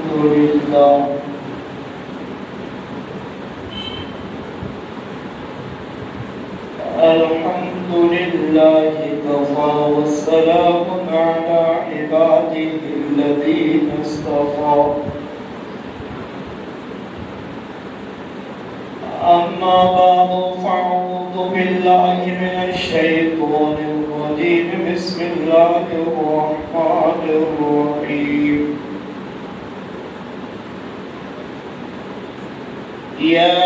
لله الحمد لله كفى والسلام على عباده الذين اصطفى أما بعد فأعوذ بالله من الشيطان الرجيم بسم الله الرحمن الرحيم يا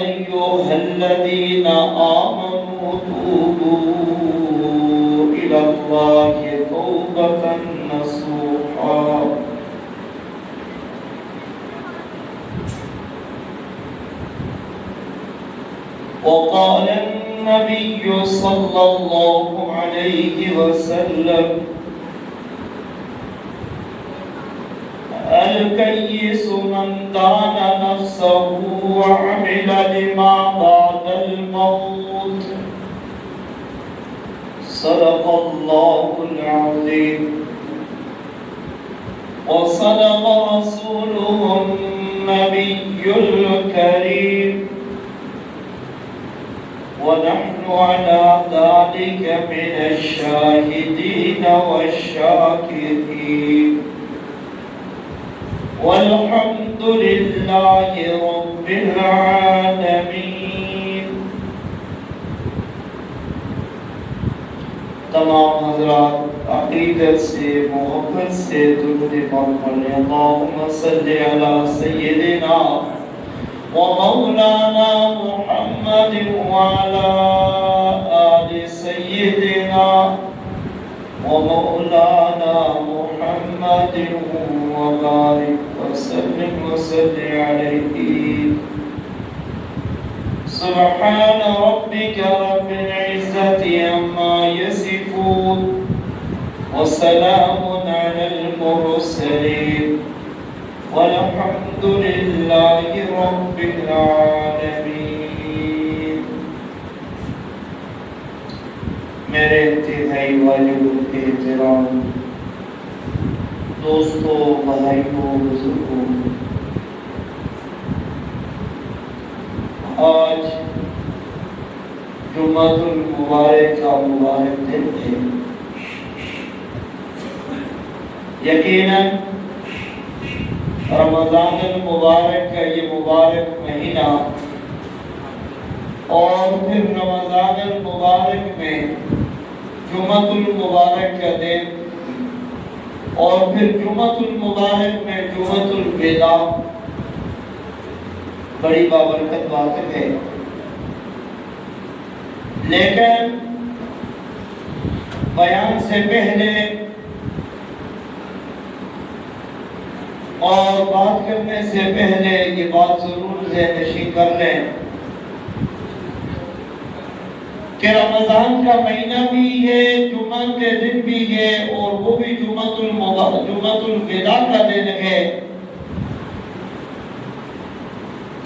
أيها الذين آمنوا توبوا إلى الله توبة نصوحا وقال النبي صلى الله عليه وسلم الكيس من دان نفسه وعمل لما بعد الموت صدق الله العظيم وصدق رسوله النبي الكريم ونحن على ذلك من الشاهدين والشاكرين والحمد لله رب العالمين. تمام حضرات عقیدت سے محبت سے درود پاک پڑھیں. اللہم صلی علی سیدنا ومولانا محمد وعلى آل سيدنا ومولانا محمد وبارك وسلم عليه. سبحان ربك رب العزة عما يصفون وسلام على المرسلين والحمد لله رب العالمين. میرے انتہائی واجب احترام دوستوں، بھائیوں، بزرگوں، آج جمعہ المبارک کا مبارک دن ہے. یقیناً رمضان المبارک کا یہ مبارک مہینہ اور پھر رمضان المبارک میں جمعہ المبارک کا دن اور پھر جمعہ المبارک میں جمعہ الوداع بڑی بابرکت بات ہے. لیکن بیان سے پہلے اور بات کرنے سے پہلے یہ بات ضرور ذہن نشین کر لیں کہ رمضان کا مہینہ بھی ہے، جمعہ کے دن بھی ہے، اور وہ بھی جمعہ الوداع کا دن ہے.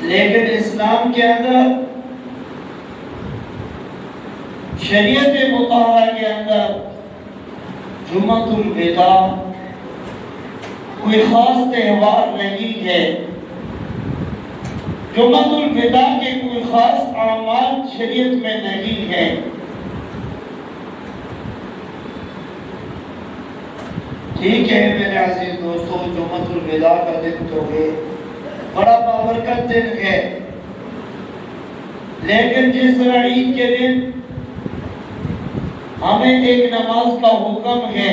لیکن اسلام کے اندر، شریعت مطہرہ کے اندر جمعہ الوداع کوئی خاص تہوار نہیں ہے. جمعہ الوداع کے کوئی خاص اعمال شریعت میں نہیں ہے. ٹھیک ہے میرے عزیز دوستوں، جمعہ الوداع کا دن تو ہے، بڑا بابرکت دن ہے. لیکن جس طرح عید کے دن ہمیں ایک نماز کا حکم ہے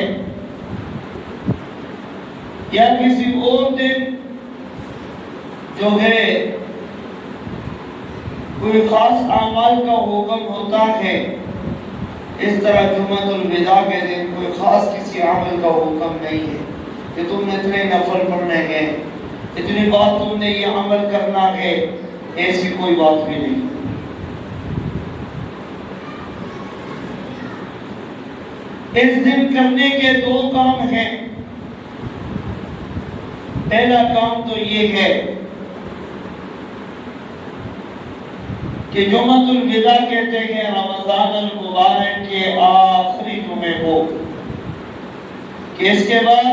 یا کسی اور دن جو ہے کوئی خاص اعمال کا حکم ہوتا ہے، اس طرح جمعہ الوداع کے دن کوئی خاص کسی عمل کا حکم نہیں ہے کہ تم نے اتنے نفل پڑھنے ہیں، اتنی بات تم نے یہ عمل کرنا ہے. ایسی کوئی بات بھی نہیں. اس دن کرنے کے دو کام ہیں. پہلا کام تو یہ ہے کہ جمعہ الوداع کہتے ہیں رمضان المبارک کے آخری جمعے کو، کہ اس کے بعد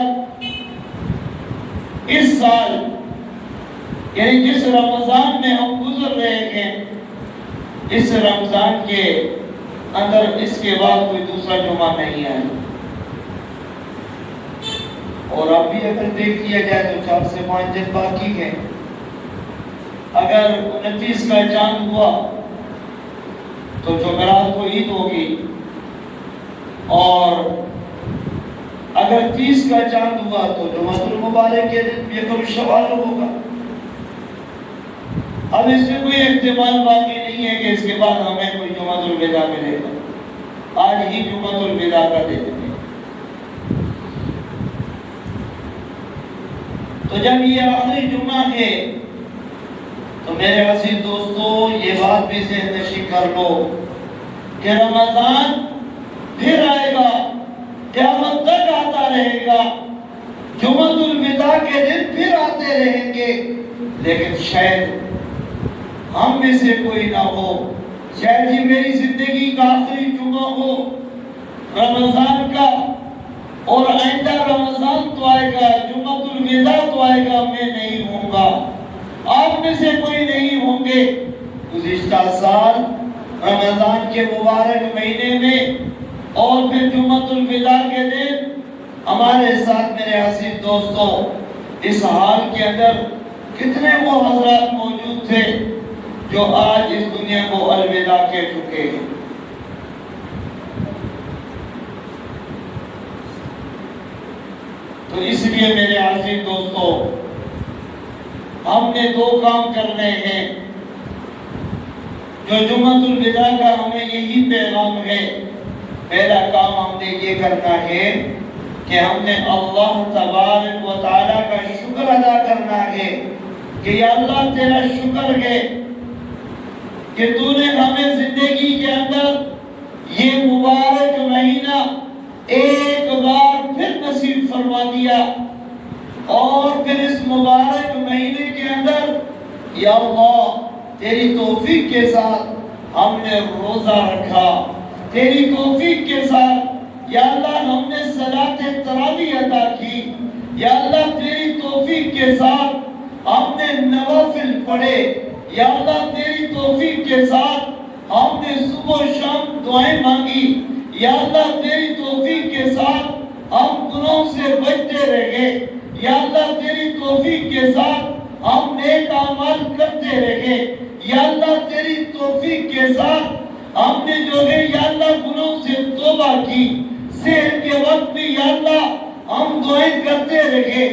اس سال یعنی جس رمضان میں ہم گزر رہے ہیں، اس رمضان کے اندر اس کے بعد کوئی دوسرا جمعہ نہیں آیا، اور اب بھی اگر دیکھ لیا جائے تو 4 سے 5 دن باقی ہیں۔ اگر 29 کا چاند ہوا تو جمعرات کو عید ہوگی، اور اگر 30 کا چاند ہوا تو جمعۃ المبارک کے دن یکم شوال ہوگا۔ اب اس میں کوئی احتمال باقی نہیں ہے کہ اس کے بعد ہمیں کوئی جمعۃ الوداع ملے گا، آج ہی جمعۃ الوداع کا دن ہے۔ تو جب یہ آخری جمعہ ہے تو میرے عزیز دوستو یہ بات بھی ذہن نشین کر لو کہ رمضان پھر آئے گا، قیامت تک آتا رہے گا، جمعۃ الوداع کے دن پھر آتے رہیں گے، لیکن شاید ہم میں سے کوئی نہ ہو، شاید یہ میری زندگی کا آخری جمعہ ہو رمضان کا، اور آئندہ رمضان تو آئے گا، جمعۃ الوداع تو آئے گا، میں نہیں ہوں گا، آپ میں سے کوئی نہیں ہوں گے۔ گزشتہ سال رمضان کے مبارک مہینے میں اور پھر جمعۃ الوداع کے دن ہمارے ساتھ میرے عزیز دوستوں اس حال کے اندر کتنے وہ حضرات موجود تھے جو آج اس دنیا کو الوداع کہہ چکے ہیں۔ تو اس لیے میرے عزیز دوستو ہم نے 2 کام کرنے ہیں جو جمعۃ الوداع کا ہمیں یہی پیغام ہے۔ پہلا کام ہم نے یہ کرنا ہے کہ ہم نے اللہ تبارک و تعالیٰ کا شکر ادا کرنا ہے کہ یا اللہ تیرا شکر ہے کہ تو نے ہمیں زندگی کے اندر یہ مبارک مہینہ ایک بار پھر نصیب فرما دیا، اور پھر اس مبارک مہینے کے اندر یا اللہ تیری توفیق کے ساتھ ہم نے روزہ رکھا، تیری توفیق کے ساتھ یا اللہ ہم نے صلاۃ تراویح ادا کی، یا اللہ تیری توفیق کے ساتھ ہم نے نوافل پڑھے، یا اللہ تیری توفیق کے ساتھ ہم نے صبح و شام دعائیں مانگی، یا اللہ تیری توفیق کے ساتھ ہم گناہوں سے بچتے رہے، یا اللہ تیری توفیق کے ساتھ ہم نیک اعمال کرتے رہے، یا اللہ تیری توفیق کے ساتھ ہم نے جو ہے یا اللہ گناہوں سے توبہ کی، سحر کے وقت بھی یا اللہ ہم دعائیں کرتے رہے،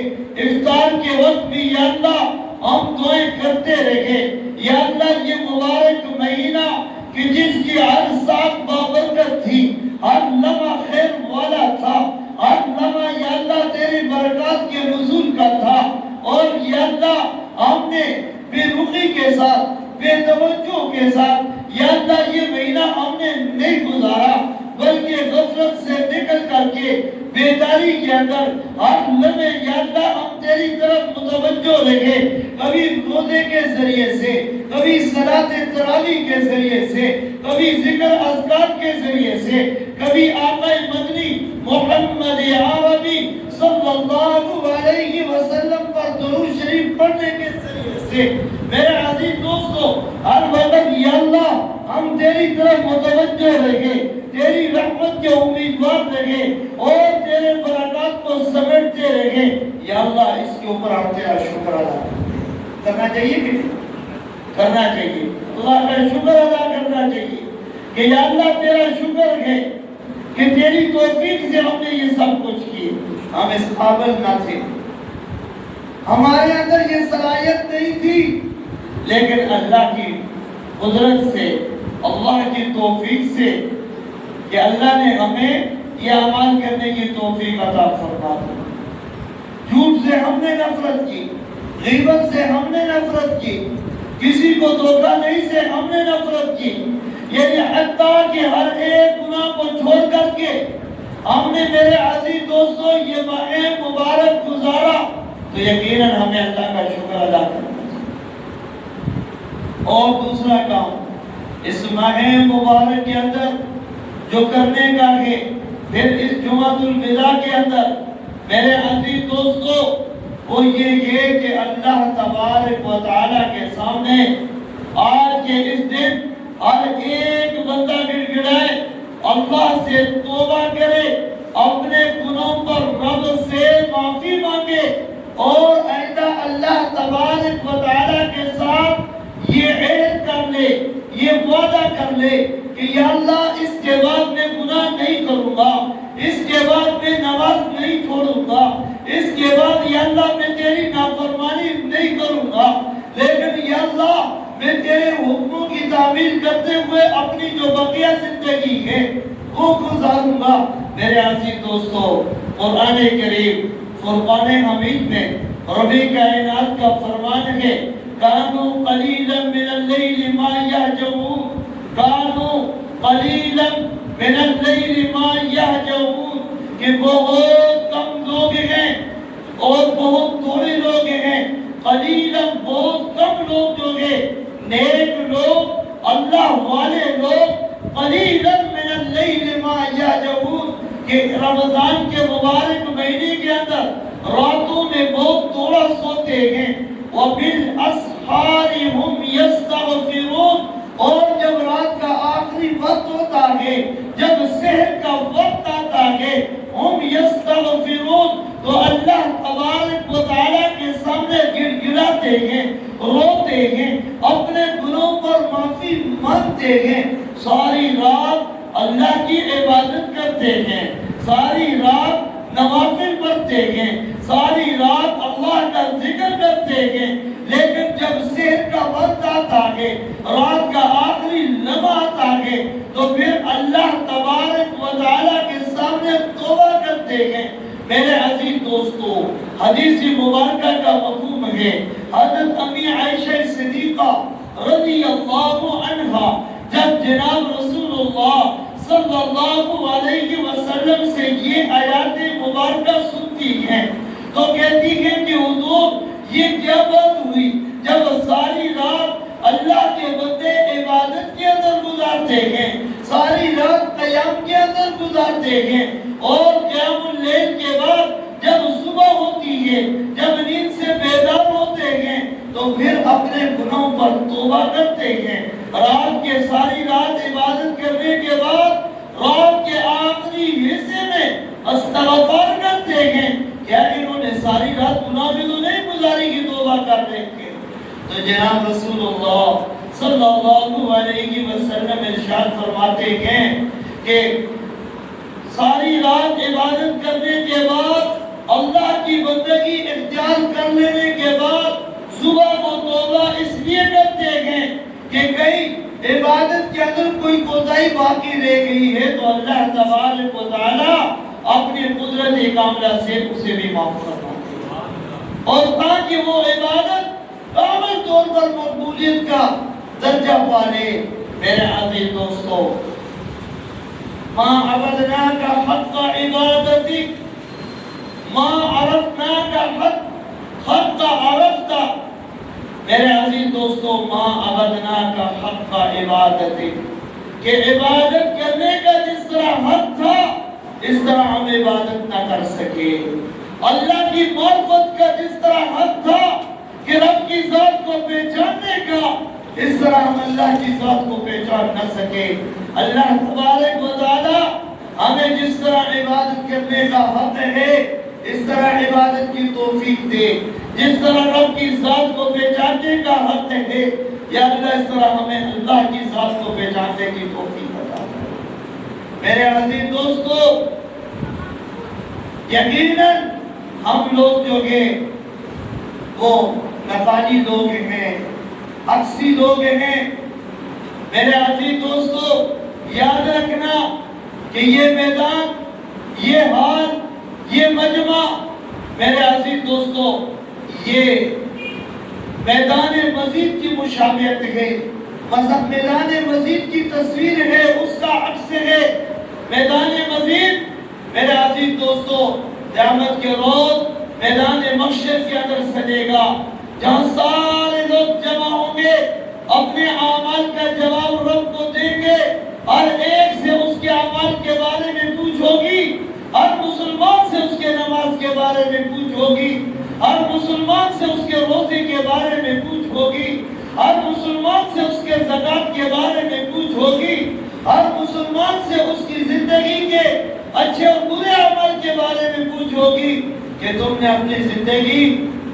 افطار کے وقت بھی یا اللہ ہم دعائیں کرتے رہے، یا اللہ یہ مبارک مہینہ کہ جس کی ہر ساتھ بابرکت تھی، ہر لمحہ خیر والا تھا، ہر لمحہ یا اللہ تیری برکات کے نزول کا تھا، اور یا اللہ ہم نے بے رخی کے ساتھ بے توجہ کے ساتھ یا اللہ یہ مہینہ ہم نے نہیں گزارا، بلکہ غفلت سے نکل کر کے بیداری کے اندر ہر لمحے یا اللہ ہم تیری طرف متوجہ رہے، کبھی روزے کے ذریعے سے، کبھی صلاۃ تراویح کے ذریعے سے، کبھی ذکر اذکار کے ذریعے سے، کبھی آقا مدنی محمد عربی صلی اللہ علیہ وسلم پر درود شریف پڑھنے کے ذریعے سے۔ میرے عزیز دوستو ہر وقت یا اللہ ہم تیری طرف متوجہ رہے، تیری رحمت کے امیدوار رہے، اور تیرے برکات کو سمیٹتے رہے، یا اللہ اس کے اوپر ہم تیرا شکر ادا کرنا چاہیے کہ کرنا چاہیے، اللہ کا شکر ادا کرنا چاہیے کہ یا اللہ تیرا شکر ہے کہ تیری توفیق سے ہم نے یہ سب کچھ کیے، ہم اس قابل نہ تھے، ہمارے اندر یہ صلاحیت نہیں تھی، لیکن اللہ کی قدرت سے، اللہ کی توفیق سے کہ اللہ نے ہمیں یہ اعمال کرنے کی توفیق عطا فرما دی۔ جھوٹ سے ہم نے نفرت کی، غیبت سے ہم نے نفرت کی، کسی کو دھوکہ نہیں سے ہم نے نفرت کی، یعنی حتیٰ کہ ہر ایک گناہ کو چھوڑ کر کے ہم نے میرے عزیز دوستوں یہ ماہ مبارک گزارا، تو یقیناً ہمیں اللہ کا شکر ادا کرنا چاہیے۔ اور دوسرا کام اس ماہ مبارک کے اندر جو کرنے کا ہے، پھر اس جمعۃ الوداع کے اندر میرے عزیز دوستو وہ یہ کہ اللہ تبارک و تعالیٰ کے سامنے آج کے اس دن ہر ایک بندہ گڑ گڑائے، اللہ سے توبہ کرے، اپنے گناہوں پر رب سے معافی مانگے اور آئندہ اللہ تبارک و تعالیٰ کے ساتھ یہ عہد کر لے، یہ وعدہ کر لے کہ یا اللہ اس کے بعد میں گناہ نہیں کروں گا، اس کے بعد میں نماز نہیں چھوڑوں گا، اس کے بعد یا اللہ میں تیری نافرمانی نہیں کروں گا، لیکن یا اللہ میں تیرے حکموں کی تعمیل کرتے ہوئے اپنی جو بقیہ زندگی ہے وہ گزاروں گا۔ میرے عزیز دوستو، قرآن کریم فرقان حمید میں رب کائنات کا فرمان ہے کانوا قلیلا من اللیل ما یہجعون، کانوا قلیلا من اللیل ما یہجعون، کہ بہت کم لوگ ہیں اور بہت تھوڑے لوگ ہیں، قلیلا بہت کم لوگ جو ہیں، نیک لوگ، اللہ والے لوگ، قلیلا من اللیل ما یہجعون، کہ رمضان کے مبارک مہینے کے اندر راتوں میں بہت تھوڑا سوتے ہیں، وَبِالْأَسْحَارِ هُمْ يَسْتَغْفِرُونَ، اور جب رات کا آخری وقت ہوتا ہے، جب سحر کا وقت آتا ہے، ہم یستغفرون، تو اللہ تبارک و تعالیٰ کے سامنے گڑ گڑاتے ہیں، روتے ہیں، اپنے گناہوں پر معافی مانگتے ہیں، ساری رات اللہ کی عبادت کرتے ہیں، ساری رات نوافل پڑھتے ہیں، ساری رات اللہ کا ذکر کرتے ہیں، لیکن جب سحر کا وقت آتا ہے، رات کا آخری لمحہ آتا ہے، تو پھر اللہ تبارک و تعالیٰ کے سامنے توبہ کرتے ہیں۔ میرے عزیز دوستو، حدیث مبارکہ کا مفہوم ہے، حضرت امی عائشہ صدیقہ رضی اللہ عنہا جب جناب رسول اللہ صلی اللہ علیہ وسلم سے یہ آیات مبارکہ سنتی ہیں تو کہتی ہیں کہ حضور یہ کیا بات ہوئی جب ساری رات اللہ کے بندے عبادت کے اندر گزارتے ہیں، ساری رات قیام کے اندر گزارتے ہیں، اور قیام اللیل کے بعد جب صبح ہوتی ہے، جب نیند سے بیدار ہوتے ہیں تو پھر اپنے گناہوں پر توبہ کرتے ہیں، رات کے ساری رات عبادت کرنے کے بعد رات کے آخری حصے میں استغفار کرتے ہیں، کیا انہوں نے ساری رات گناہ میں تو نہیں گزاری کہ توبہ کر لیں گے؟ تو جناب رسول اللہ صلی اللہ علیہ وسلم ارشاد فرماتے ہیں کہ ساری رات عبادت کرنے کے بعد، اللہ کی بندگی اختیار کر لینے کے بعد صبح کو توبہ اس لیے کرتے ہیں کہ کہیں عبادت کے اندر کوئی کوتاہی باقی رہ گئی ہے تو اللہ تبارک و تعالیٰ اپنی قدرت کاملہ سے اسے بھی معاف کرنا اور تاکہ وہ عبادت کامل طور پر مقبولیت کا درجہ پالے۔ میرے عزیز دوستو، ما عبدناک حق عبادتک، ما عرفناک حق عرفت، میرے عزیز دوستو، ما عبدناک حق عبادتک، کہ عبادت کرنے کا جس طرح حق تھا اس طرح ہم عبادت نہ کر سکے، اللہ کی معرفت کا جس طرح حق تھا کہ رب کی ذات کو پہچاننے کا، اس طرح ہم اللہ کی ذات کو پہچان نہ سکے۔ اللہ تبارک و تعالی ہمیں جس طرح عبادت کرنے کا حق ہے اس طرح عبادت کی توفیق دے، جس طرح رب کی ذات کو پہچاننے کا حق ہے یا اللہ اس طرح ہمیں اللہ کی ذات کو پہچاننے کی توفیق عطا فرمائے۔ میرے عزیز دوستو، یقیناً ہم لوگ جو ہیں وہ نفالی لوگ ہیں، عکسی لوگ ہیں۔ میرے عزیز دوستو، یاد رکھنا کہ یہ میدان، یہ حال، یہ مجمع، میرے عزیز دوستو، یہ میدان مزید کی مشابہت ہے، میدان مزید کی تصویر ہے، اس کا عکس ہے۔ میدان مزید میرے عزیز دوستو قیامت کے روز میدان محشر کے اندر سجے گا، جہاں سارے لوگ جمع ہوں گے، اپنے اعمال کا جواب رب کو دیں گے، ہر ایک سے اس کے اعمال کے بارے میں پوچھ ہوگی، ہر مسلمان سے اس کے نماز کے بارے میں پوچھ ہوگی، ہر مسلمان سے اس کے روزے کے بارے میں پوچھ ہوگی، ہر مسلمان سے اس کے زکات کے بارے میں پوچھ ہوگی، ہر مسلمان سے اس کی زندگی کے اچھے اور برے عمل کے بارے میں پوچھ ہوگی کہ تم نے اپنی زندگی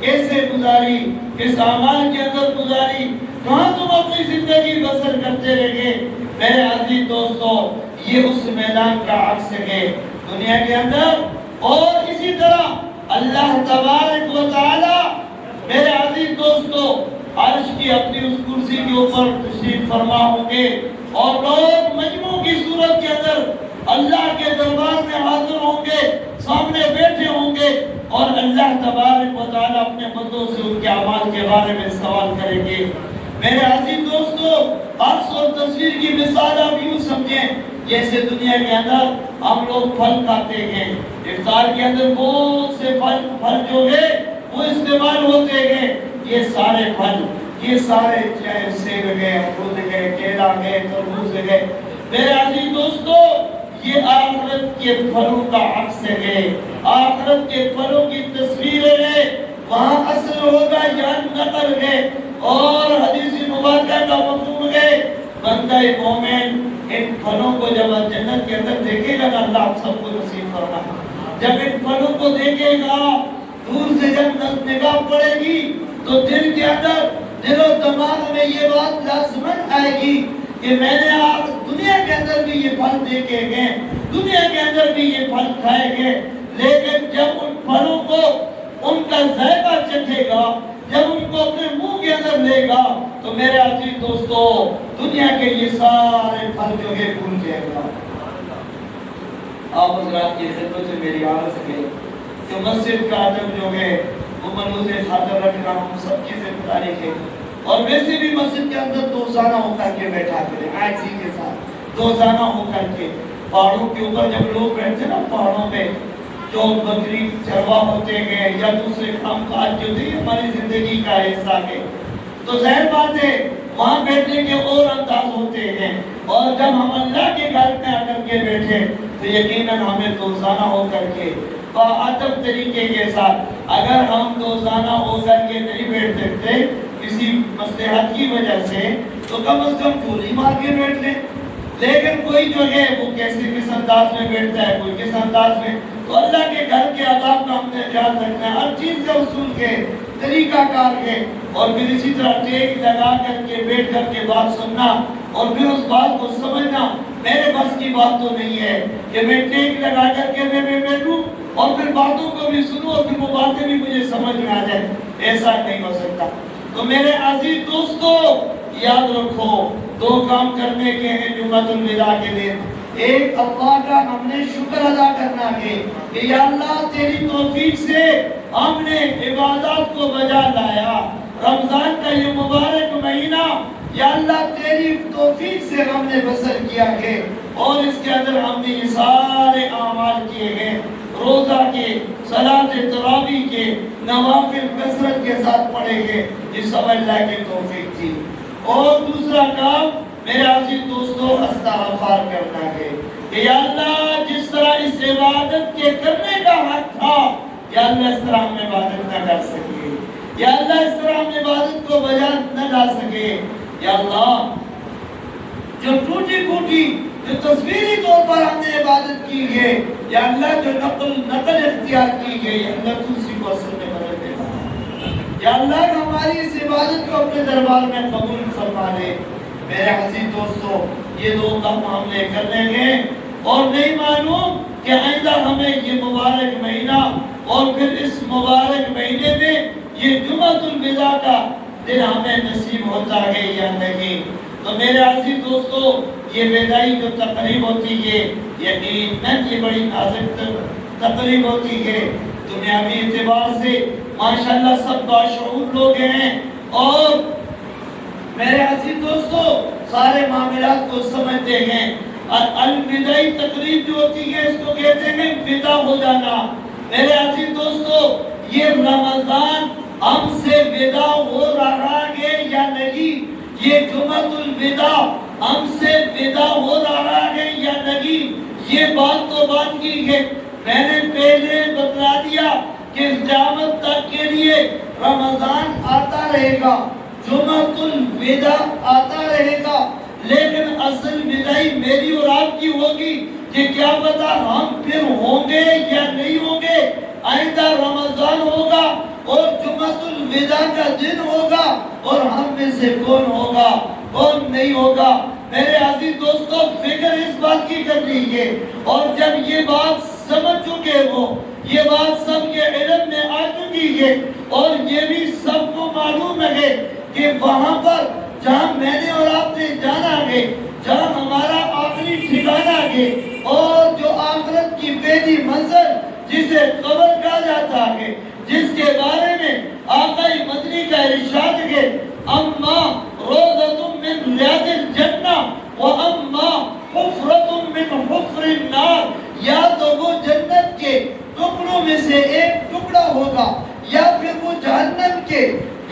کیسے گزاری، کس اعمال کے اندر گزاری، کہاں تم اپنی زندگی بسر کرتے رہے۔ میرے عزیز دوستو، یہ اس میدان کا عکس ہے دنیا کے اندر۔ اور اسی طرح اللہ تبارک و تعالی میرے عزیز دوستو عرش کی اپنی اس کرسی کے اوپر تشریف فرما ہوں گے، اور لوگ مجموع کی صورت کے اندر اللہ کے دربار میں حاضر ہوں گے، سامنے بیٹھے ہوں گے، اور اللہ تبارک و تعالی اپنے بندوں سے ان کے اعمال کے بارے میں سوال کریں گے۔ میرے عزیز دوستو، عکس اور تصویر کی مثال آپ یوں سمجھیں جیسے دنیا کے اندر ہم لوگ پھل کھاتے ہیں، افطار کے اندر بہت سے پھل جو ہے وہ استعمال ہوتے ہیں۔ یہ سارے پھل، یہ سارے چاہے سیب گئے، امرود گئے، کیلا گئے، تربوز گئے، میرے عزیز دوستو یہ آخرت کے پھلوں کا عکس ہے، آخرت کے پھلوں کی تصویر ہے۔ وہاں اصل ہوگا یا نقل ہے، اور حدیث مبارکہ کا مفہوم ہے بندہ مومن ان پھلوں کو جب جنت کے اندر دیکھے گا، اللہ آپ سب کو نصیب فرمائے، جب ان پھلوں کو دیکھے گا دور سے جب نگاہ پڑے گی تو دل کے اندر، دل و دماغ میں یہ بات لازمن آئے گی کہ میں نے دنیا کے اندر بھی یہ پھل دیکھے گئے، دنیا کے اندر بھی یہ پھل کھائے گئے، لیکن جب ان پھلوں کو ان کا ذائقہ چکھے گا، جب ان کو اپنے منہ کے اندر لے گا تو میرے عزیز دوستو دنیا کے یہ سارے پھل جو ہے بھول جائے گا۔ آپ حضرات کی خدمت سے میری عرض ہے کہ مسجد کا ادب جو ہے وہ ملحوظ خاطر رکھنا ہم سب کی ذمہ داری ہے، اور ویسے بھی مسجد کے اندر دوزانہ ہو کر کے بیٹھا کریں، عاجزی کے ساتھ دوزانہ ہو کر کے۔ پہاڑوں کے اوپر جب لوگ بیٹھتے نا، پہاڑوں پہ جو بکری چروا ہوتے ہیں یا دوسرے کام کاج جو تھے ہماری زندگی کا حصہ ہے، تو ظاہر بات ہے وہاں بیٹھنے کے اور انداز ہوتے ہیں، اور جب ہم اللہ کے گھر میں آ کر کے بیٹھے تو یقیناً ہمیں دوزانہ ہو کر کے باادب طریقے کے ساتھ، اگر ہم دوزانہ ہو کر کے نہیں بیٹھ سکتے کسی مصلحت کی وجہ سے تو کم از کم چولی مار کے بیٹھ لیں۔ لیکن کوئی جو ہے وہ کیسے کس انداز میں بیٹھتا ہے، کوئی کس انداز میں، تو اللہ کے گھر کے آداب کا ہم نے خیال رکھنا ہے، ہر چیز کا اصول ہے، طریقہ کار ہے، اور پھر اسی طرح ٹیک لگا کر کے بیٹھ کر کے بات سننا اور پھر اس بات کو سمجھنا۔ میرے بس کی بات تو نہیں ہے کہ میں ٹیک لگا کر کے میں بیٹھوں اور پھر باتوں کو بھی سنوں اور پھر وہ باتیں بھی مجھے سمجھ میں آ جائیں، ایسا نہیں ہو سکتا۔ تو میرے عزیز دوستو یاد رکھو دو کام کرنے کے ہیں جمعۃ الوداع کے دن۔ ایک اللہ کا ہم نے شکر ادا کرنا ہے کہ یا اللہ تیری توفیق سے ہم نے عبادات کو بجا لایا، رمضان کا یہ مبارک مہینہ یا اللہ تیری توفیق سے ہم نے بسر کیا ہے، اور اس کے اندر ہم نے یہ سارے اعمال کیے ہیں، روزہ کے، صلاۃ تراویح کے، نوافل کثرت کے ساتھ پڑھے گے، یہ سب اللہ کی توفیق تھی۔ اور دوسرا کام میرے عزیز دوستو استغفار کرنا ہے کہ یا اللہ جس طرح اس عبادت کے کرنے کا حق تھا، یا اللہ اس طرح ہم عبادت نہ کر سکے، یا اللہ اس طرح ہم عبادت کو بجا نہ لا سکے، یا اللہ جو ٹوٹی پھوٹی جو تصویری طور پر ہم نے عبادت کی ہے، یا اللہ جو نقل اختیار کی ہے، یا اللہ تو اسی کو اصل میں بدل دے، یا اللہ ہماری اس عبادت کو اپنے دربار میں قبول فرما لے۔ میرے عزیز دوستو یہ دو کام ہم نے کرنے ہیں، اور نہیں معلوم کہ آئندہ ہمیں یہ مبارک مہینہ اور پھر اس مبارک مہینے میں یہ جمعۃ الوداع کا دن ہمیں نصیب ہوتا ہے یا نہیں۔ تو میرے عزیز دوستو یہ وداعی جو تقریب ہوتی ہے یقیناً یہ بڑی نازک تقریب ہوتی ہے، دنیاوی اعتبار سے ماشاءاللہ سب باشعور لوگ ہیں، اور میرے عزیز دوستو سارے معاملات کو سمجھتے ہیں۔ الوداعی تقریب جو ہوتی ہے اس کو کہتے ہیں ودا ہو جانا۔ میرے عزیز دوستو یہ رمضان ہم سے ودا ہو رہا ہے یا نہیں، یہ جمعۃ الوداع ہم سے ودا ہو رہا ہے یا نہیں، یہ بات تو بات کی ہے۔ میں نے پہلے بتلا دیا کہ قیامت تک کے لیے رمضان آتا رہے گا، جمعۃ الوداع آتا رہے گا، لیکن اصل وداعی میری اور آپ کی ہوگی کہ کیا پتا ہم پھر ہوں گے یا نہیں ہوں گے۔ آئندہ رمضان ہوگا اور جمعۃ الوداع کا دن ہوگا، اور ہم میں سے کون ہوگا کون نہیں ہوگا۔ میرے عزیز دوستو، فکر اس بات کی کر لیجیے، اور جب یہ بات سمجھ چکے ہو، یہ بات سب کے علم میں آ چکی ہے، اور یہ بھی سب کو معلوم ہے کہ وہاں پر جہاں میں نے اور آپ نے جانا ہے، جہاں ہمارا آخری ٹھکانہ ہے، اور جو آخرت کی پہلی منزل جسے قبر کہا جاتا ہے، جس کے بارے میں آقا مدنی کا ارشاد ہے، اما روضۃ من ریاض الجنہ واما حفرۃ من حفر النار، یا تو وہ جنت کے ٹکڑوں میں سے ایک ٹکڑا ہوگا، یا پھر وہ جہنم کے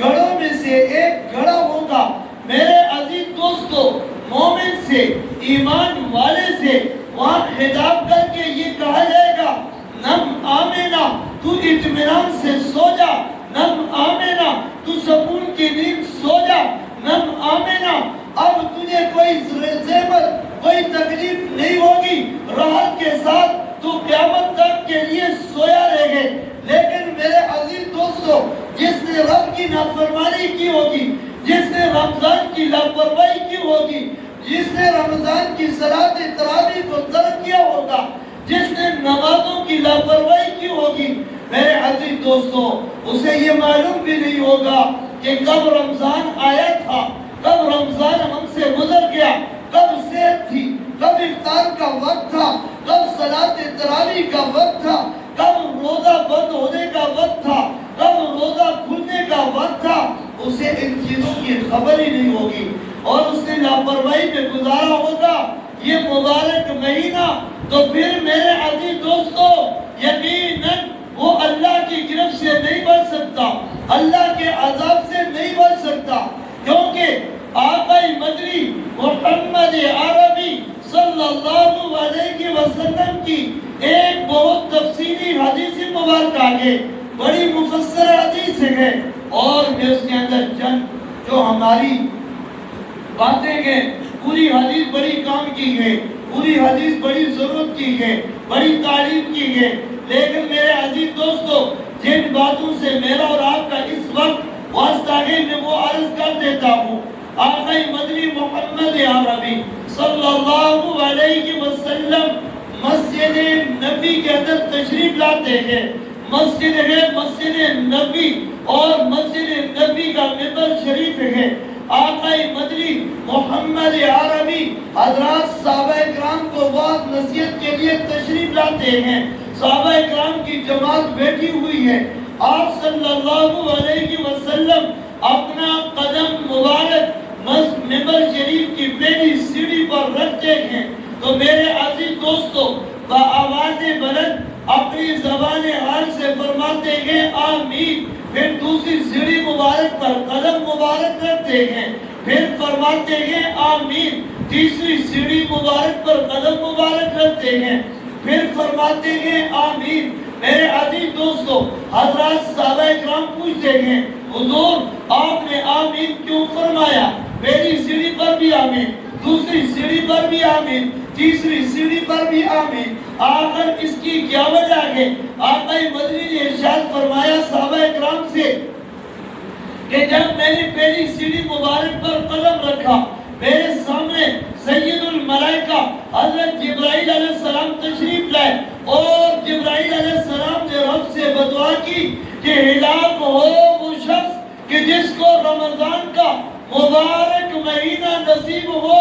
گڑھوں میں سے ایک گڑھا ہوگا۔ میرے عزیز دوستو، مومن سے، ایمان والے سے وہاں خطاب کر کے یہ کہا جائے گا، نم آمینہ، تو اطمینان سے سو جا، نم آمینہ، تو سکون کی نیند سو جا، نم آمینہ، اب تجھے کوئی زحمت کوئی تکلیف نہیں ہوگی، راحت کے ساتھ تو قیامت تک کے لیے سویا رہے گے۔ لیکن میرے عزیز دوستو، جس نے رب کی نافرمانی کی ہوگی، جس نے رمضان کی لاپرواہی کی ہوگی، جس نے رمضان کی صلاۃ تراویح کو ترک کیا ہوگا، جس نے نمازوں کی لاپرواہی کی ہوگی، میرے عزیز دوستو، اسے یہ معلوم بھی نہیں ہوگا کہ کب رمضان آیا تھا، کب رمضان ہم سے گزر گیا، کب صحت تھی، کب افطار کا وقت تھا، کب صلاۃ تراویح کا وقت تھا، کب روزہ بند ہونے کا وقت تھا، کب روزہ کھلنے کا وقت تھا، اسے ان چیزوں کی خبر ہی نہیں ہوگی، اور اس نے لاپرواہی میں گزارا ہوگا یہ مبارک مہینہ۔ تو پھر میرے عزیز دوستو، یقیناً وہ اللہ کی گرفت سے نہیں بچ سکتا، اللہ کے عذاب سے نہیں بچ سکتا، کیونکہ آقا مدنی محمد عربی صلی اللہ علیہ وسلم کی ایک بہت تفصیلی حدیث مبارکہ ہے، بڑی مفسر حدیث ہے، اور میں اس کے اندر چند جو ہماری باتیں ہیں، پوری حدیث بڑی کام کی ہے، پوری حدیث بڑی ضرورت کی ہے، بڑی تعلیم کی ہے، لیکن میرے عزیز دوستو، جن باتوں سے میرا اور آپ کا اس وقت واسطہ ہے، میں وہ عرض کر دیتا ہوں۔ آقا مدنی محمد عربی صلی اللہ علیہ وسلم مسجد نبی کے اندر تشریف لاتے ہیں، مسجد ہے مسجد نبی، اور مسجد نبی کا ممبر شریف ہے۔ آقا مدنی محمد عربی حضرات صحابہ کرام کو بہت نصیحت کے لیے تشریف لاتے ہیں، صحابہ کرام کی جماعت بیٹھی ہوئی ہے، آپ صلی اللہ علیہ وسلم اپنا قدم مبارک ممبر شریف کی پہلی سیڑھی پر رکھتے ہیں، تو میرے عزیز دوستو، بآواز بلند اپنی زبان حال سے فرماتے ہیں آمین، پھر دوسری سیڑھی مبارک پر قدم مبارک رکھتے ہیں، پھر فرماتے ہیں آمین، تیسری سیڑھی مبارک پر قدم مبارک رکھتے ہیں، پھر فرماتے ہیں آمین۔ میرے عزیز دوستو، حضرات صحابہ کرام پوچھتے ہیں حضور آپ نے آمین کیوں فرمایا؟ پہلی سیڑھی پر بھی آمین، دوسری سیڑھی پر بھی آمین، تیسری سیڑھی پر بھی آمین، آخر اس کی کیا وجہ ہے؟ آقا مدنی نے ارشاد فرمایا صحابہ کرام سے کہ جب میں نے پہلی سیڑھی مبارک پر قدم رکھا، میرے سامنے سید الملائکہ حضرت جبرائیل علیہ السلام تشریف لائے، اور جبرائیل علیہ السلام نے رب سے بدعا کی کہ ہلاک ہو وہ شخص کہ جس کو رمضان کا مبارک مہینہ نصیب ہو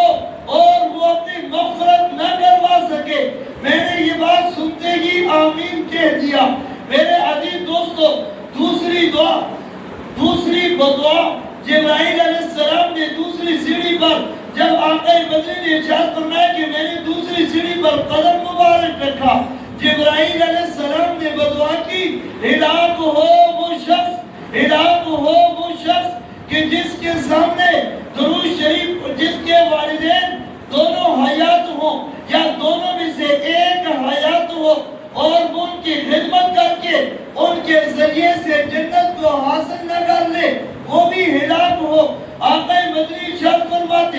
اور وہ اپنی مغفرت نہ کروا سکے۔ میں نے یہ بات سنتے ہی آمین کہہ دیا۔ میرے عزیز دوستو، دوسری دعا، دوسری بدعا جبرائیل علیہ السلام نے دوسری سیڑھی پر جب آقا مدنی نے ارشاد فرمایا کہ میں نے دوسری سیڑھی پر قدم مبارک رکھا، جبرائیل علیہ السلام نے بدعا کی ہلاک ہو وہ شخص، ہلاک ہو وہ شخص کہ جس کے سامنے درود شریف، جس کے والدین دونوں حیات ہوں یا دونوں میں سے ایک حیات ہو، اور وہ ان کی خدمت کر کے ان کے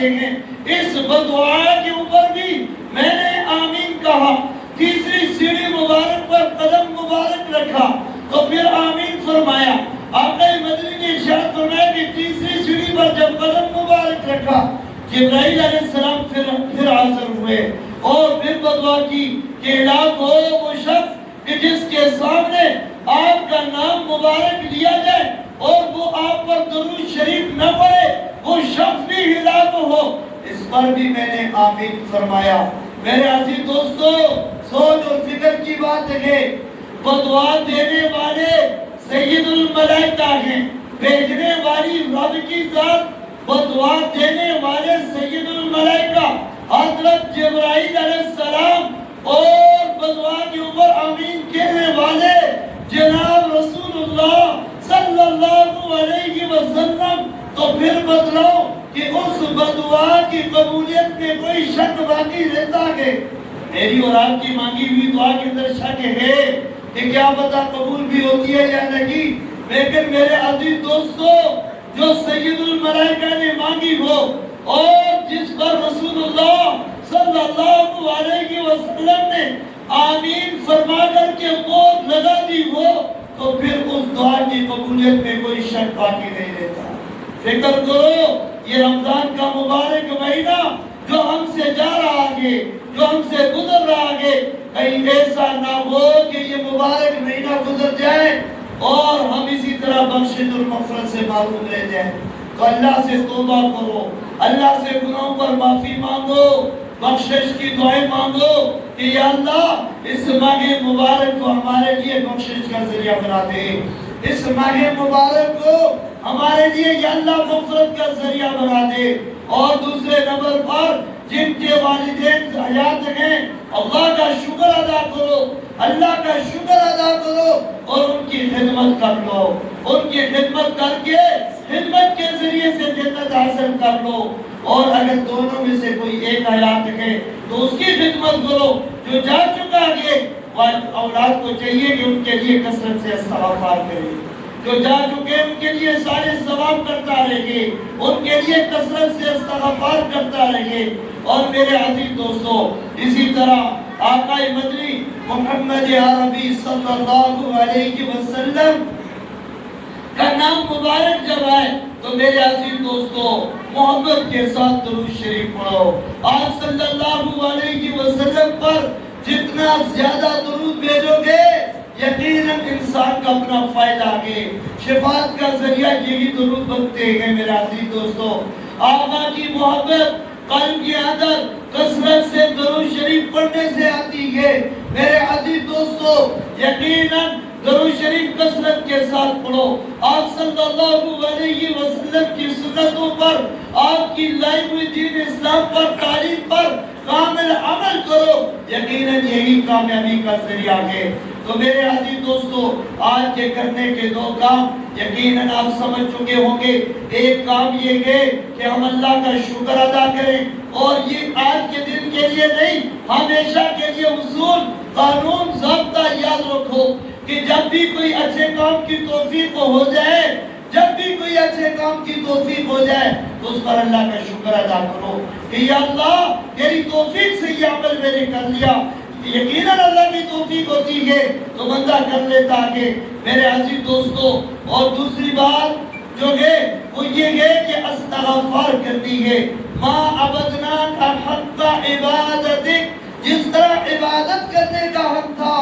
کرتے ہیں۔ اس بدعا کے اوپر بھی میں نے آمین کہا، تیسری سیڑھی مبارک پر قدم مبارک رکھا تو پھر آمین فرمایا۔ آقا مدنی نے ارشاد فرمایا کہ تیسری سیڑھی پر جب قدم مبارک رکھا، جبرائیل علیہ السلام پھر حاضر ہوئے اور پھر بدعا کی کہ ہلاک ہو وہ شخص کہ جس کے سامنے آپ کا نام مبارک لیا جائے اور وہ آپ پر درود شریف نہ پڑے، وہ شخص بھی ہلاک ہو۔ اس پر بھی میں نے آمین فرمایا۔ میرے عزیز دوستو، سوچ اور فکر کی بات ہے، بدعا دینے والے سید الملائکہ ہیں، بھیجنے والی رب کی ذات، بدعا دینے والے سید الملائکہ حضرت جبرائیل علیہ السلام، اور بدعا کے اوپر آمین کہنے والے جناب رسول اللہ صلی اللہ علیہ وسلم۔ تو پھر بتلاؤ کہ اس بدعا کی قبولیت میں کوئی شک باقی رہتا ہے؟ میری اور آپ کی مانگی ہوئی دعا کے اندر شک ہے کہ کیا پتہ قبول بھی ہوتی ہے یا نہیں؟ لیکن میرے عزیز دوستو، جو سید الملائکہ نے مانگی ہو اور جس پر رسول اللہ صلی اللہ علیہ وسلم نے آمین فرما کر کے موت لگا دی ہو، تو پھر اس دعا کی قبولیت میں کوئی شک باقی نہیں رہتا۔ فکر کرو، یہ رمضان کا مبارک مہینہ جو ہم سے جا رہا ہے، جو ہم سے گزر رہا ہے، کہیں ایسا نہ ہو کہ یہ مبارک مہینہ گزر جائے اور ہم اسی طرح بخشش المغفرت سے محروم رہ جائیں۔ تو اللہ سے توبہ کرو، اللہ سے گناہوں پر معافی مانگو، بخشش کی دعائیں مانگو کہ یا اللہ اس ماہ مبارک کو ہمارے لیے بخشش کا ذریعہ بنا دے، اس ماہ مبارک کو ہمارے لیے یا اللہ مغفرت کا ذریعہ بنا دے۔ اور دوسرے نمبر پر جن کے والدین حیات ہیں، اللہ کا شکر ادا کرو، اللہ کا شکر ادا کرو اور ان کی خدمت کر لو، ان کی خدمت کر کے خدمت کے ذریعے سے جنت حاصل کر لو۔ اور اگر دونوں میں سے کوئی ایک حیات ہے تو اس کی خدمت کرو، جو جا چکا ہے اولاد کو چاہیے کہ ان کے لیے کثرت سے استغفار کرے، جو جا چکے ان کے لیے سارے ثواب کرتا رہے، ان کے لیے کثرت سے استغفار کرتا رہے۔ اور میرے عزیز دوستو، اسی طرح آقا مدنی محمد عربی صلی اللہ علیہ وسلم کا نام مبارک جب آئے تو میرے عزیز دوستو محبت کے ساتھ درود شریف پڑھو۔ آپ صلی اللہ علیہ وسلم پر جتنا زیادہ درود بھیجو گے، یقیناً انسان کا اپنا فائدہ ہے، شفاعت کا ذریعہ یہی درود بنتے ہیں۔ میرے عزیز دوستو، آقا کی محبت قلب کے اندر کثرت سے درود شریف پڑھنے سے آتی ہے۔ میرے عزیز دوستو، یقیناً درود شریف کثرت کے ساتھ پڑھو، آپ صلی اللہ علیہ وسلم کی سنتوں پر، آپ کی لائی ہوئی دین اسلام پر، تعلیم پر کامل عمل کرو، یقیناً یہی کامیابی کا ذریعہ ہے۔ تو میرے عزیز دوستو، آج کے کرنے کے دو کام یقیناً آپ سمجھ چکے ہوں گے۔ ایک کام یہ ہے کہ ہم اللہ کا شکر ادا کریں، اور یہ آج کے دن کے لیے نہیں، ہمیشہ کے لیے اصول، قانون، ضابطہ یاد رکھو کہ جب بھی کوئی اچھے کام کی توفیق ہو جائے، جب بھی کوئی اچھے کام کی توفیق ہو جائے تو اس پر اللہ کا شکر ادا کرو کہ یا اللہ تیری توفیق سے یہ عمل میں نے کر لیا۔ یقیناً اللہ کی توفیق ہوتی ہے تو بندہ کر لیتا ہے۔ میرے عزیز دوستو، اور دوسری بات جو ہے وہ یہ ہے کہ استغفار کرنی ہے۔ ما عبدناک حق عبادتک، جس طرح عبادت کرنے کا حق تھا،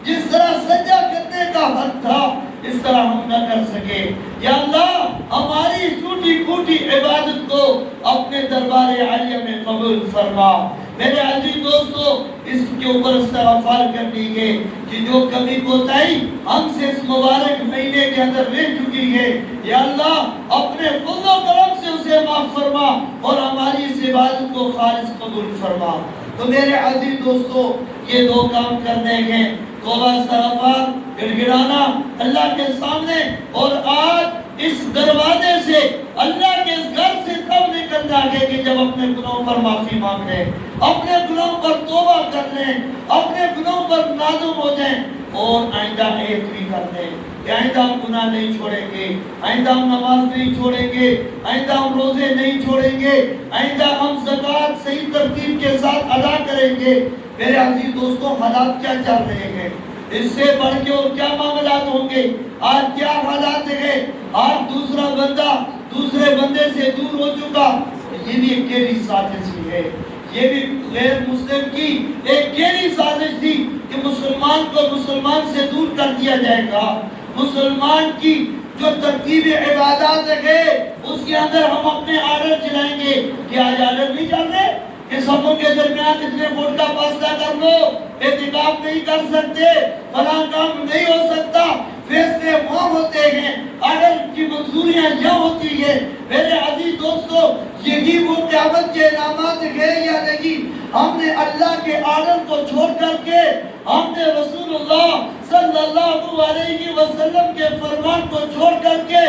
جس طرح سجدہ کرنے کا حق تھا، اس طرح ہم نہ کر سکے۔ یا اللہ ہماری ٹوٹی پھوٹی عبادت کو اپنے دربار عالیہ میں قبول فرما۔ میرے عزیز دوستو، اس کے اوپر استغفار کرنی ہے کہ جو کمی کوتاہی ہم سے اس مبارک مہینے کے اندر رہ چکی ہے، یا اللہ اپنے فضل و کرم سے اسے معاف فرما اور ہماری اس عبادت کو خالص قبول فرما۔ تو میرے عزیز دوستو، یہ دو کام کرنے ہیں، توبہ استغفار، گڑ گڑانا اللہ کے سامنے، اور آج اس دروازے سے، اللہ کے اس گھر سے تب نکلنا ہے کہ جب اپنے گناہوں پر معافی مانگ لیں، اپنے گناہوں پر توبہ کر لیں، اپنے گناہوں پر نادم ہو جائیں اور آئندہ ایک بھی کر دیں کہ آئندہ ہم گناہ نہیں چھوڑیں گے، آئندہ ہم نماز نہیں چھوڑیں گے، آئندہ ہم روزے نہیں چھوڑیں گے، آئندہ ہم زکوٰۃ صحیح ترتیب کے ساتھ ادا کریں گے۔ میرے عزیز دوستوں، حالات کیا چل رہے ہیں، اس سے بڑھ کے اور کیا معاملات ہوں گے؟ آج کیا حالات ہیں، آج دوسرا بندہ دوسرے بندے سے دور ہو چکا، یہ بھی ایک گہری سازش ہے، یہ بھی غیر مسلم کی ایک گہری سازش تھی کہ مسلمان کو مسلمان سے دور کر دیا جائے گا۔ مسلمان کی جو ترتیب عبادات ہے اس کے اندر ہم اپنے آرڈر چلائیں گے کہ آج آرڈر نہیں چل رہے کہ سبوں کے درمیان اتنے فٹ کا فاصلہ کر لو، اعتکاف نہیں کر سکتے، فلاں کام نہیں ہو سکتا، فیصلے وہ ہوتے ہیں، آرڈر کی منظوریاں یہ ہوتی ہے۔ میرے عزیز دوستو، یہی وہ قیامت کے علامات ہیں یا نہیں؟ ہم نے اللہ کے آرڈر کو چھوڑ کر کے، ہم نے رسول اللہ صلی اللہ علیہ وسلم کے فرمان کو چھوڑ کر کے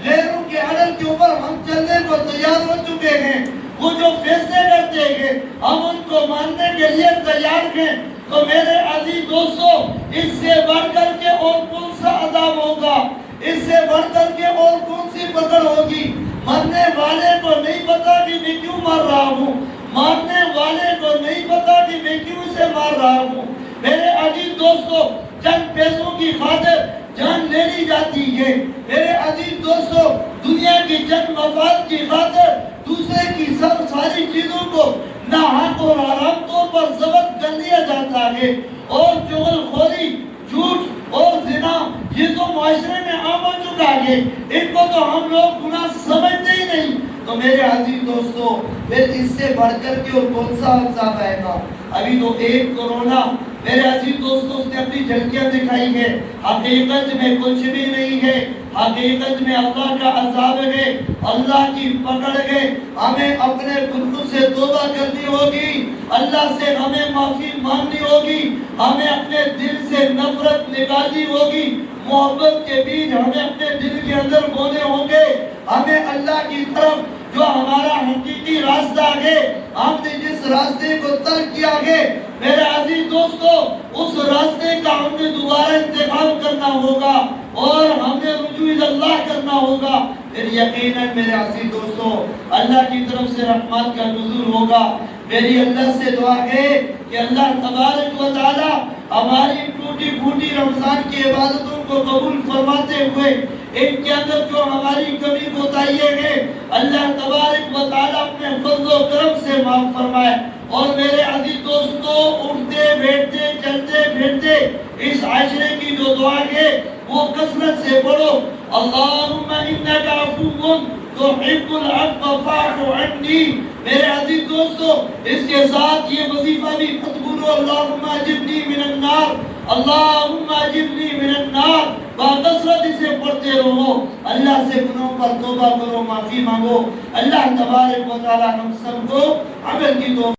غیروں کے آرڈر کے اوپر ہم چلنے کو تیار ہو چکے ہیں۔ وہ جو فیصلے کرتے ہیں ہم ان کو ماننے کے لیے تیار ہیں۔ تو میرے عزیز دوستو، اس سے بڑھ کر کے اور کون سا عذاب ہوگا، اس سے بڑھ کر کے اور کون سی پکڑ ہوگی؟ مرنے والے کو نہیں پتا کہ میں کیوں مر رہا ہوں، مارنے والے کو نہیں پتا کہ میں کیوں اسے مار رہا ہوں۔ میرے عزیز دوستو، چند پیسوں کی خاطر جان لے لی جاتی ہے۔ میرے عزیز دوستو، دنیا کی چند مفاد کی خاطر دوسرے کی ساری چیزوں کو ناحق اور حرام طور پر ضبط کر لیا جاتا ہے، اور چغل خوری، جھوٹ اور زنا یہ تو معاشرے میں عام ہو چکا ہے، ان کو تو ہم لوگ گناہ سمجھتے ہی نہیں۔ تو میرے عزیز دوستو، پھر اس سے بڑھ کر کے اور کون سا عذاب آئے گا؟ ابھی تو ایک کورونا میرے عزیز دوستو اس نے اپنی جھلکیاں دکھائی ہے، حقیقت میں کچھ بھی نہیں ہے، حقیقت میں اللہ کا عذاب ہے، اللہ کی پکڑ ہے۔ ہمیں اپنے گناہوں سے توبہ کرنی ہوگی، اللہ سے ہمیں معافی مانگنی ہوگی، ہمیں اپنے دل سے نفرت نکالنی ہوگی، محبت کے بیج ہمیں اپنے دل کے اندر بونے ہوں گے، ہمیں اللہ کی طرف جو ہمارا حقیقی راستہ ہے، ہم نے جس راستے کو ترک کیا ہے، میرے عزیز دوستو اس راستے کا ہم نے دوبارہ انتخاب کرنا ہوگا اور ہم نے رجوع اللہ کرنا ہوگا۔ پھر یقیناً میرے عزیز دوستو اللہ کی طرف سے رحمت کا نزول ہوگا۔ میری اللہ سے دعا ہے کہ اللہ تبارک و تعالی ہماری ٹوٹی پھوٹی رمضان کی عبادتوں کو قبول فرماتے ہوئے ان کے اندر جو ہماری کمی کوتاہیاں ہیں اللہ تبارک و تعالی اپنے فضل و کرم سے معاف فرمائے۔ اور میرے عزیز دوستو، اٹھتے بیٹھتے چلتے پھرتے اس عاشرے کی جو دعا ہے وہ کثرت سے پڑھو، اللہم انک عفو تحب العفو فاعف عنی۔ میرے عزیز دوستو اس کے ساتھ یہ وظیفہ بھی خود بولو، اللہم اجرنی من النار، اللہم اجرنی من النار، بکثرت اسے پڑھتے رہو، اللہ سے گناہوں پر توبہ کرو، معافی مانگو۔ اللہ تبارک و تعالی ہم سب کو عمل کی توفیق